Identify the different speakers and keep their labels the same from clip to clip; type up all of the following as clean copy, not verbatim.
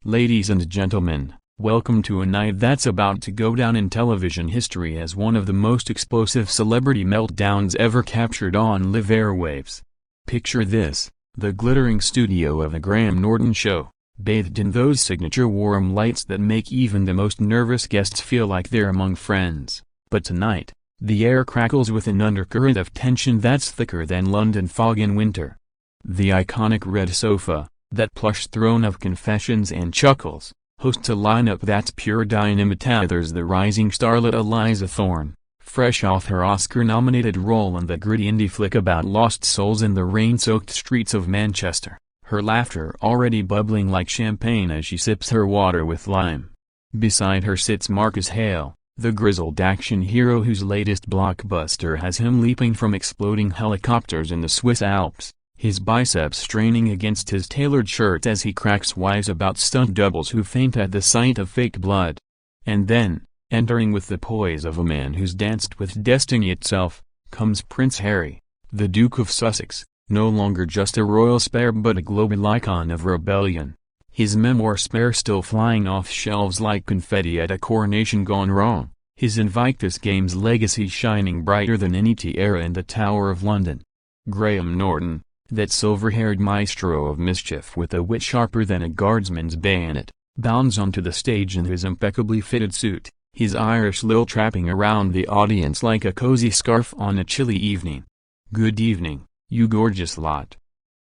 Speaker 1: Ladies and gentlemen, welcome to a night that's about to go down in television history as one of the most explosive celebrity meltdowns ever captured on live airwaves. Picture this, the glittering studio of the Graham Norton Show, bathed in those signature warm lights that make even the most nervous guests feel like they're among friends. But tonight, the air crackles with an undercurrent of tension that's thicker than London fog in winter. The iconic red sofa, that plush throne of confessions and chuckles, hosts a lineup that's pure dynamite. There's the rising starlet Eliza Thorne, fresh off her Oscar-nominated role in the gritty indie flick about lost souls in the rain-soaked streets of Manchester, her laughter already bubbling like champagne as she sips her water with lime. Beside her sits Marcus Hale, the grizzled action hero whose latest blockbuster has him leaping from exploding helicopters in the Swiss Alps, his biceps straining against his tailored shirt as he cracks wise about stunt doubles who faint at the sight of fake blood. And then, entering with the poise of a man who's danced with destiny itself, comes Prince Harry, the Duke of Sussex, no longer just a royal spare but a global icon of rebellion. His memoir Spare still flying off shelves like confetti at a coronation gone wrong, his Invictus Games legacy shining brighter than any tiara in the Tower of London. Graham Norton, that silver-haired maestro of mischief with a wit sharper than a guardsman's bayonet, bounds onto the stage in his impeccably fitted suit, his Irish lilt trapping around the audience like a cozy scarf on a chilly evening. "Good evening, you gorgeous lot,"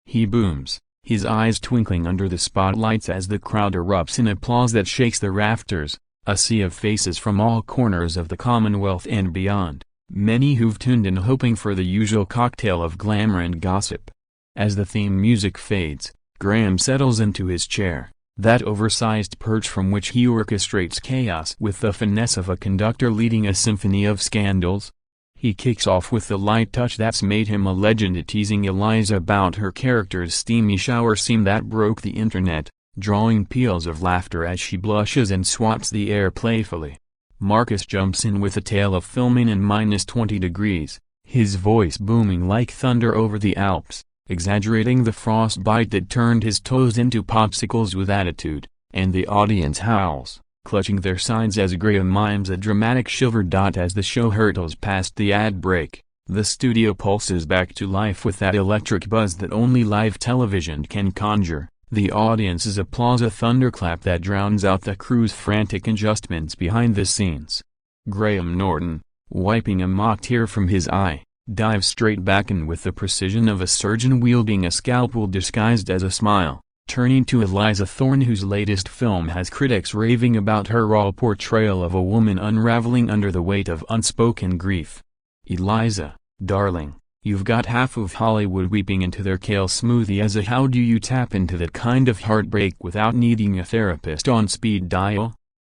Speaker 1: he booms, his eyes twinkling under the spotlights as the crowd erupts in applause that shakes the rafters, a sea of faces from all corners of the Commonwealth and beyond, many who've tuned in hoping for the usual cocktail of glamour and gossip. As the theme music fades, Graham settles into his chair, that oversized perch from which he orchestrates chaos with the finesse of a conductor leading a symphony of scandals. He kicks off with the light touch that's made him a legend, teasing Eliza about her character's steamy shower scene that broke the internet, drawing peals of laughter as she blushes and swats the air playfully. Marcus jumps in with a tale of filming in -20 degrees, his voice booming like thunder over the Alps, exaggerating the frostbite that turned his toes into popsicles with attitude, and the audience howls, clutching their sides as Graham mimes a dramatic shiver. As the show hurtles past the ad break, the studio pulses back to life with that electric buzz that only live television can conjure, the audience's applause a thunderclap that drowns out the crew's frantic adjustments behind the scenes. Graham Norton, wiping a mock tear from his eye, dives straight back in with the precision of a surgeon wielding a scalpel disguised as a smile, turning to Eliza Thorne, whose latest film has critics raving about her raw portrayal of a woman unraveling under the weight of unspoken grief. "Eliza, darling, you've got half of Hollywood weeping into their kale smoothie as a how do you tap into that kind of heartbreak without needing a therapist on speed dial?"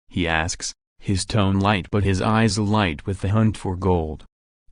Speaker 1: he asks, his tone light but his eyes alight with the hunt for gold.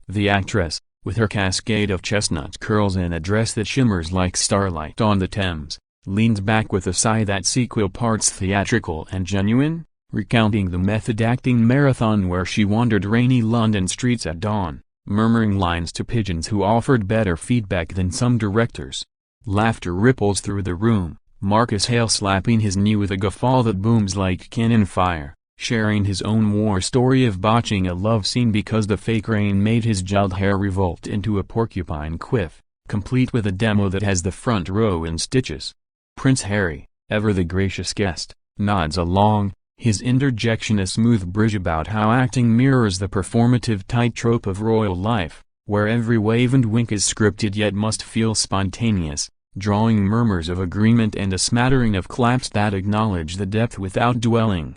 Speaker 1: The actress, with her cascade of chestnut curls and a dress that shimmers like starlight on the Thames, leans back with a sigh that's equal parts theatrical and genuine, recounting the method-acting marathon where she wandered rainy London streets at dawn, murmuring lines to pigeons who offered better feedback than some directors. Laughter ripples through the room, Marcus Hale slapping his knee with a guffaw that booms like cannon fire, sharing his own war story of botching a love scene because the fake rain made his gelled hair revolt into a porcupine quiff, complete with a demo that has the front row in stitches. Prince Harry, ever the gracious guest, nods along, his interjection a smooth bridge about how acting mirrors the performative tightrope of royal life, where every wave and wink is scripted yet must feel spontaneous, drawing murmurs of agreement and a smattering of claps that acknowledge the depth without dwelling.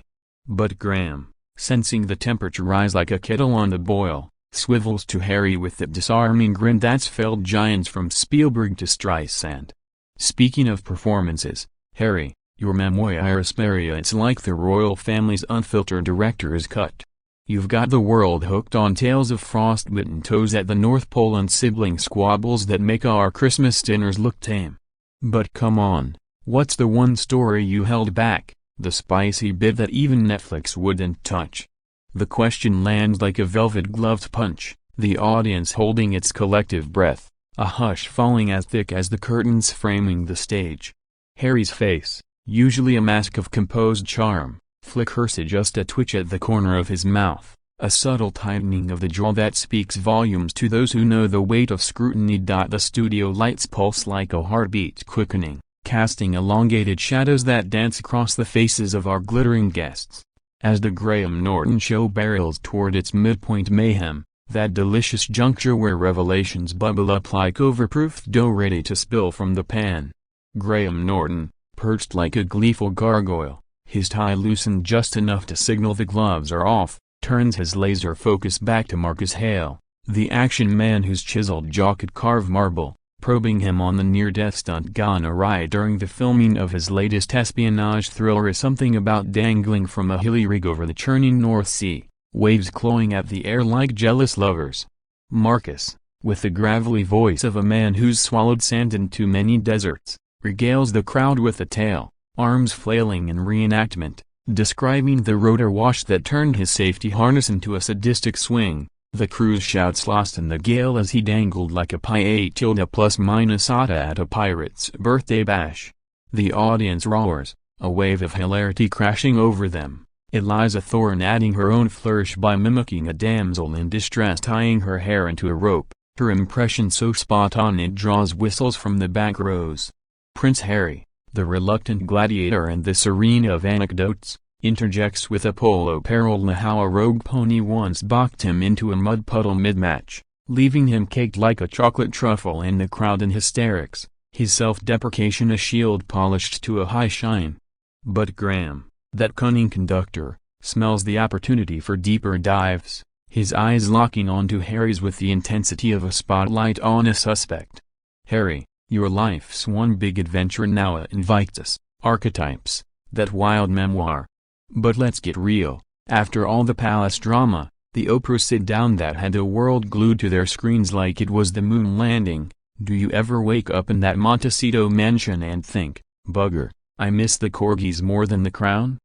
Speaker 1: But Graham, sensing the temperature rise like a kettle on the boil, swivels to Harry with that disarming grin that's felled giants from Spielberg to Streisand. "Speaking of performances, Harry, your memoir Asperia, it's like the royal family's unfiltered director's cut. You've got the world hooked on tales of frostbitten toes at the North Pole and sibling squabbles that make our Christmas dinners look tame. But come on, what's the one story you held back? The spicy bit that even Netflix wouldn't touch?" The question lands like a velvet-gloved punch, the audience holding its collective breath, a hush falling as thick as the curtains framing the stage. Harry's face, usually a mask of composed charm, flickers just a twitch at the corner of his mouth, a subtle tightening of the jaw that speaks volumes to those who know the weight of scrutiny. The studio lights pulse like a heartbeat quickening, casting elongated shadows that dance across the faces of our glittering guests. As the Graham Norton Show barrels toward its midpoint mayhem, that delicious juncture where revelations bubble up like overproofed dough ready to spill from the pan. Graham Norton, perched like a gleeful gargoyle, his tie loosened just enough to signal the gloves are off, turns his laser focus back to Marcus Hale, the action man whose chiseled jaw could carve marble, probing him on the near-death stunt gone awry during the filming of his latest espionage thriller. Something about dangling from a hilly rig over the churning North Sea, waves clawing at the air like jealous lovers. Marcus, with the gravelly voice of a man who's swallowed sand in too many deserts, regales the crowd with a tale, arms flailing in reenactment, describing the rotor wash that turned his safety harness into a sadistic swing, the crew's shouts lost in the gale as he dangled like a pi a tilde plus minus otta at a pirate's birthday bash. The audience roars, a wave of hilarity crashing over them, Eliza Thorne adding her own flourish by mimicking a damsel in distress tying her hair into a rope, her impression so spot on it draws whistles from the back rows. Prince Harry, the reluctant gladiator and this arena of anecdotes, interjects with a polo parallel how a rogue pony once balked him into a mud puddle mid-match, leaving him caked like a chocolate truffle and the crowd in hysterics, his self-deprecation a shield polished to a high shine. But Graham, that cunning conductor, smells the opportunity for deeper dives, his eyes locking onto Harry's with the intensity of a spotlight on a suspect. Harry, your life's one big adventure now at Invictus, Archetypes, that wild memoir. But let's get real, after all the palace drama, the Oprah sit-down that had the world glued to their screens like it was the moon landing, do you ever wake up in that Montecito mansion and think, bugger, I miss the corgis more than the crown?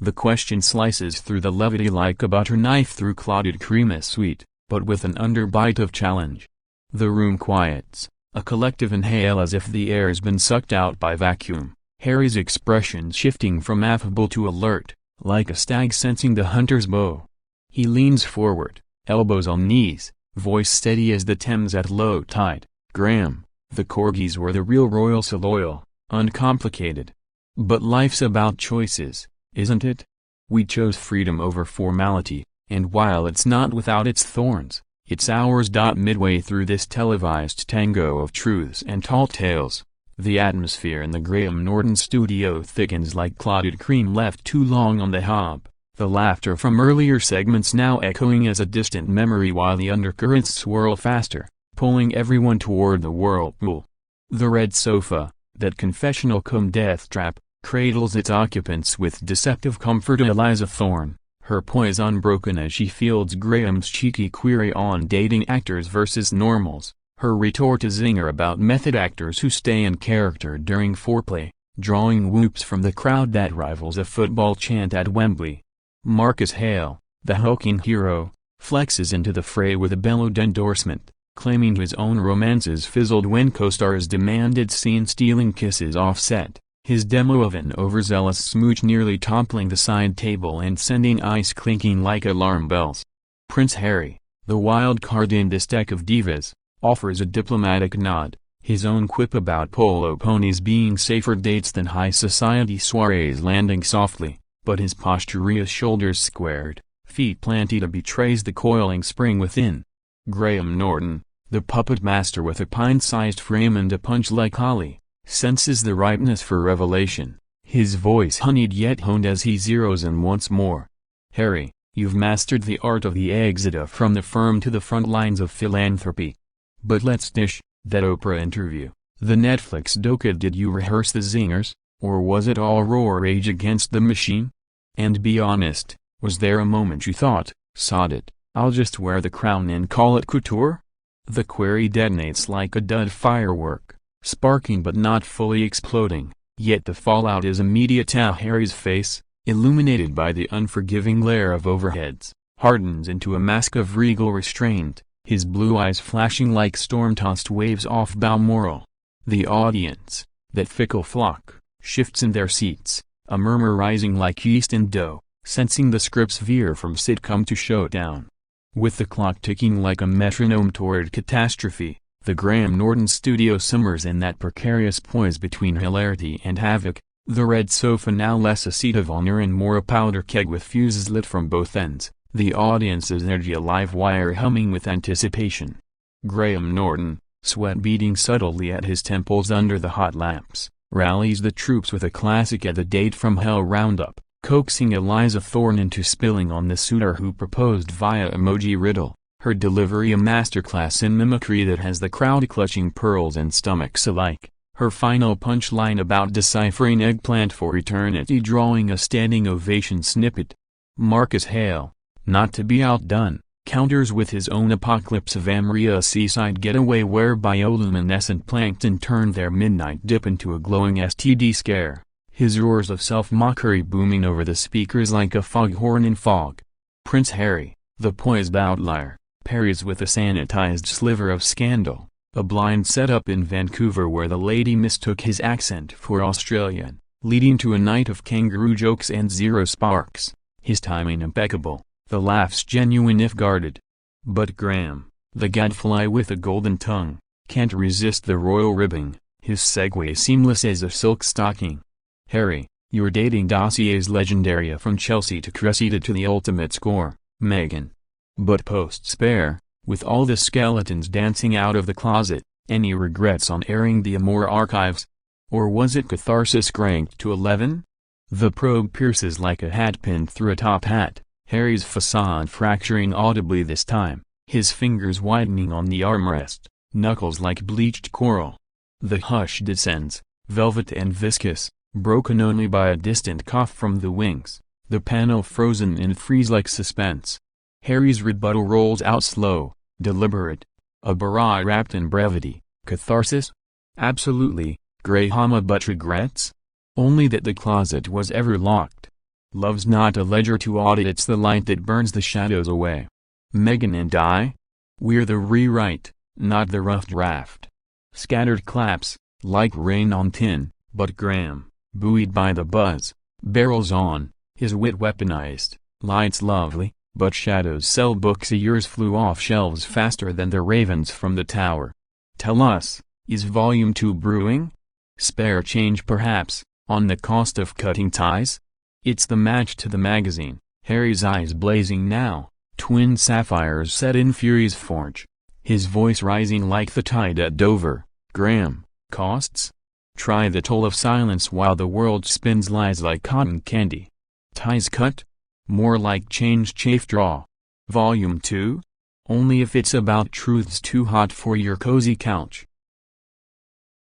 Speaker 1: The question slices through the levity like a butter knife through clotted crema sweet, but with an underbite of challenge. The room quiets, a collective inhale as if the air's been sucked out by vacuum, Harry's expression shifting from affable to alert, like a stag sensing the hunter's bow. He leans forward, elbows on knees, voice steady as the Thames at low tide. Graham, the corgis were the real royal so loyal, uncomplicated. But life's about choices, isn't it? We chose freedom over formality, and while it's not without its thorns, it's ours. Midway through this televised tango of truths and tall tales, the atmosphere in the Graham Norton studio thickens like clotted cream left too long on the hob, the laughter from earlier segments now echoing as a distant memory while the undercurrents swirl faster, pulling everyone toward the whirlpool. The red sofa, that confessional cum death trap, cradles its occupants with deceptive comfort. Eliza Thorne, her poise unbroken as she fields Graham's cheeky query on dating actors versus normals, her retort a zinger about method actors who stay in character during foreplay, drawing whoops from the crowd that rivals a football chant at Wembley. Marcus Hale, the hulking hero, flexes into the fray with a bellowed endorsement, claiming his own romances fizzled when co-stars demanded scene-stealing kisses off set, his demo of an overzealous smooch nearly toppling the side table and sending ice clinking like alarm bells. Prince Harry, the wild card in this deck of divas, offers a diplomatic nod, his own quip about polo ponies being safer dates than high society soirees landing softly, but his posture, shoulders squared, feet planted, betrays the coiling spring within. Graham Norton, the puppet master with a pint-sized frame and a punch like Holly, senses the ripeness for revelation, his voice honeyed yet honed as he zeroes in once more. Harry, you've mastered the art of the exit from the firm to the front lines of philanthropy. But let's dish, that Oprah interview, the Netflix doca. Did you rehearse the zingers, or was it all raw rage against the machine? And be honest, was there a moment you thought, sod it, I'll just wear the crown and call it couture? The query detonates like a dud firework, sparking but not fully exploding, yet the fallout is immediate. Harry's face, illuminated by the unforgiving glare of overheads, hardens into a mask of regal restraint, his blue eyes flashing like storm-tossed waves off Balmoral. The audience, that fickle flock, shifts in their seats, a murmur rising like yeast in dough, sensing the scripts veer from sitcom to showdown. With the clock ticking like a metronome toward catastrophe, the Graham Norton studio simmers in that precarious poise between hilarity and havoc, the red sofa now less a seat of honor and more a powder keg with fuses lit from both ends, the audience's energy a live wire humming with anticipation. Graham Norton, sweat beading subtly at his temples under the hot lamps, rallies the troops with a classic at the Date from Hell roundup, coaxing Eliza Thorne into spilling on the suitor who proposed via emoji riddle, her delivery a masterclass in mimicry that has the crowd clutching pearls and stomachs alike, her final punchline about deciphering eggplant for eternity drawing a standing ovation snippet. Marcus Hale, not to be outdone, counters with his own apocalypse of Amaria, a seaside getaway where bioluminescent plankton turned their midnight dip into a glowing STD scare, his roars of self-mockery booming over the speakers like a foghorn in fog. Prince Harry, the poised outlier, parries with a sanitized sliver of scandal, a blind setup in Vancouver where the lady mistook his accent for Australian, leading to a night of kangaroo jokes and zero sparks, his timing impeccable, the laughs genuine if guarded. But Graham, the gadfly with a golden tongue, can't resist the royal ribbing, his segue seamless as a silk stocking. Harry, your dating dossier's legendaria from Chelsea to Cressida to the ultimate score, Meghan. But post-spare, with all the skeletons dancing out of the closet, any regrets on airing the Amour archives? Or was it catharsis cranked to 11? The probe pierces like a hat pinned through a top hat, Harry's facade fracturing audibly this time, his fingers widening on the armrest, knuckles like bleached coral. The hush descends, velvet and viscous, broken only by a distant cough from the wings, the panel frozen in freeze-like suspense. Harry's rebuttal rolls out slow, deliberate, a barrage wrapped in brevity. Catharsis? Absolutely, Graham, but regrets? Only that the closet was ever locked. Love's not a ledger to audit, it's the light that burns the shadows away. Meghan and I? We're the rewrite, not the rough draft. Scattered claps, like rain on tin, but Graham, buoyed by the buzz, barrels on, his wit weaponized, lights lovely, but shadows sell books. A years flew off shelves faster than the ravens from the tower. Tell us, is Volume 2 brewing? Spare change perhaps, on the cost of cutting ties? It's the match to the magazine, Harry's eyes blazing now, twin sapphires set in Fury's forge, his voice rising like the tide at Dover. Graham, costs? Try the toll of silence while the world spins lies like cotton candy. Ties cut? More like change chafe draw. Volume 2? Only if it's about truths too hot for your cozy couch.